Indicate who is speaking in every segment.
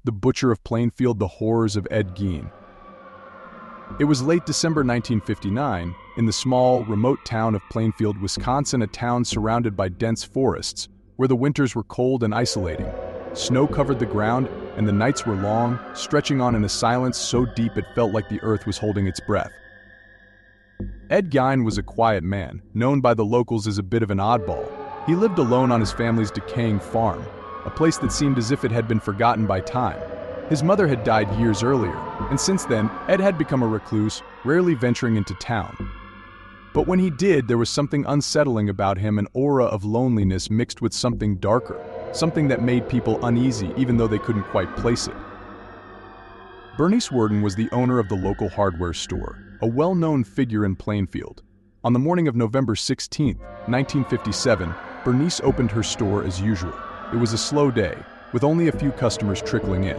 Speaker 1: the butcher of Plainfield, the horrors of Ed Gein. It was late December 1959, in the small, remote town of Plainfield, Wisconsin, a town surrounded by dense forests, where the winters were cold and isolating. Snow covered the ground, and the nights were long, stretching on in a silence so deep it felt like the earth was holding its breath. Ed Gein was a quiet man, known by the locals as a bit of an oddball. He lived alone on his family's decaying farm, a place that seemed as if it had been forgotten by time. His mother had died years earlier, and since then, Ed had become a recluse, rarely venturing into town. But when he did, there was something unsettling about him, an aura of loneliness mixed with something darker, something that made people uneasy even though they couldn't quite place it. Bernice Worden was the owner of the local hardware store, a well-known figure in Plainfield. On the morning of November 16, 1957, Bernice opened her store as usual. It was a slow day, with only a few customers trickling in.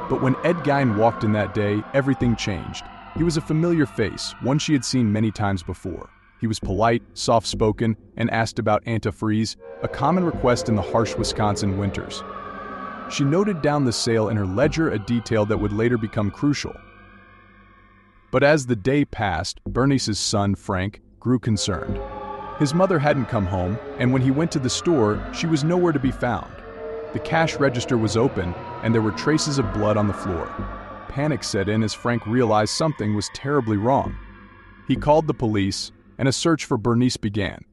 Speaker 1: But when Ed Gein walked in that day, everything changed. He was a familiar face, one she had seen many times before. He was polite, soft-spoken, and asked about antifreeze, a common request in the harsh Wisconsin winters. She noted down the sale in her ledger, a detail that would later become crucial. But as the day passed, Bernice's son, Frank, grew concerned. His mother hadn't come home, and when he went to the store, she was nowhere to be found. The cash register was open, and there were traces of blood on the floor. Panic set in as Frank realized something was terribly wrong. He called the police, and a search for Bernice began.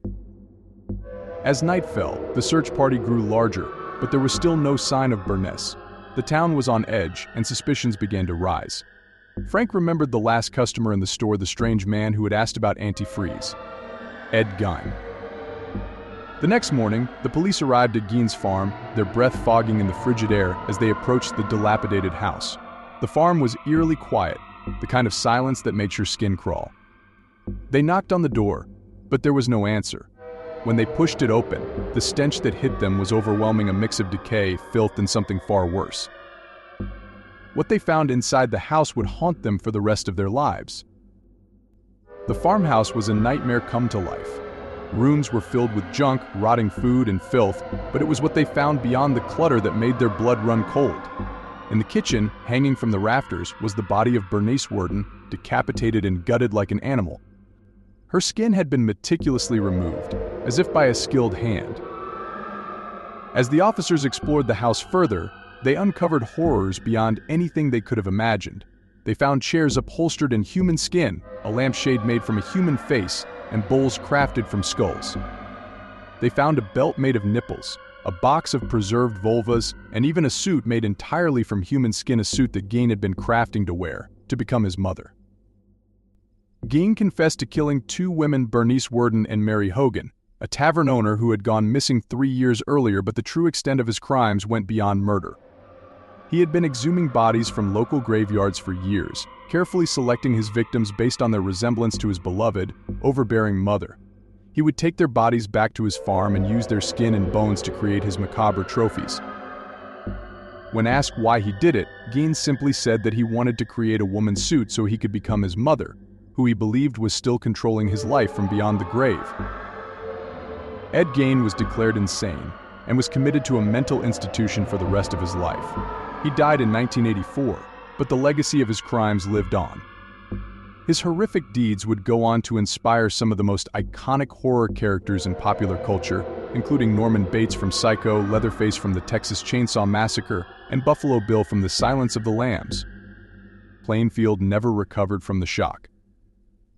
Speaker 1: As night fell, the search party grew larger, but there was still no sign of Bernice. The town was on edge, and suspicions began to rise. Frank remembered the last customer in the store, the strange man who had asked about antifreeze, Ed Gein. The next morning, the police arrived at Gein's farm, their breath fogging in the frigid air as they approached the dilapidated house. The farm was eerily quiet, the kind of silence that made your skin crawl. They knocked on the door, but there was no answer. When they pushed it open, the stench that hit them was overwhelming, a mix of decay, filth, and something far worse. What they found inside the house would haunt them for the rest of their lives. The farmhouse was a nightmare come to life. Rooms were filled with junk, rotting food, and filth, but it was what they found beyond the clutter that made their blood run cold. In the kitchen, hanging from the rafters, was the body of Bernice Worden, decapitated and gutted like an animal. Her skin had been meticulously removed, as if by a skilled hand. As the officers explored the house further, they uncovered horrors beyond anything they could have imagined. They found chairs upholstered in human skin, a lampshade made from a human face, and bowls crafted from skulls. They found a belt made of nipples, a box of preserved vulvas, and even a suit made entirely from human skin, a suit that Gein had been crafting to wear, to become his mother. Gein confessed to killing two women, Bernice Worden and Mary Hogan, a tavern owner who had gone missing 3 years earlier, but the true extent of his crimes went beyond murder. He had been exhuming bodies from local graveyards for years, carefully selecting his victims based on their resemblance to his beloved, overbearing mother. He would take their bodies back to his farm and use their skin and bones to create his macabre trophies. When asked why he did it, Gein simply said that he wanted to create a woman's suit so he could become his mother, who he believed was still controlling his life from beyond the grave. Ed Gein was declared insane and was committed to a mental institution for the rest of his life. He died in 1984, but the legacy of his crimes lived on. His horrific deeds would go on to inspire some of the most iconic horror characters in popular culture, including Norman Bates from Psycho, Leatherface from the Texas Chainsaw Massacre, and Buffalo Bill from The Silence of the Lambs. Plainfield never recovered from the shock.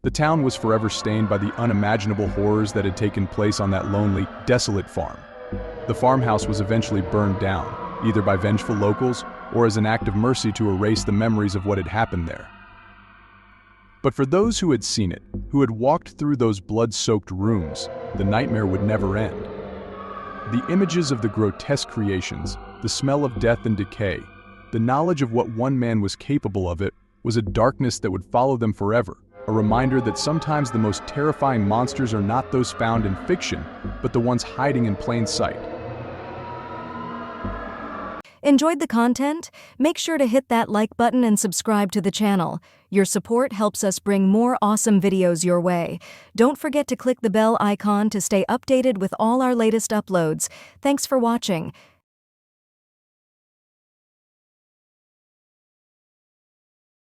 Speaker 1: The town was forever stained by the unimaginable horrors that had taken place on that lonely, desolate farm. The farmhouse was eventually burned down, either by vengeful locals or as an act of mercy to erase the memories of what had happened there. But for those who had seen it, who had walked through those blood-soaked rooms, the nightmare would never end. The images of the grotesque creations, the smell of death and decay, the knowledge of what one man was capable of, it was a darkness that would follow them forever, a reminder that sometimes the most terrifying monsters are not those found in fiction, but the ones hiding in plain sight.
Speaker 2: Enjoyed the content? Make sure to hit that like button and subscribe to the channel. Your support helps us bring more awesome videos your way. Don't forget to click the bell icon to stay updated with all our latest uploads. Thanks for watching.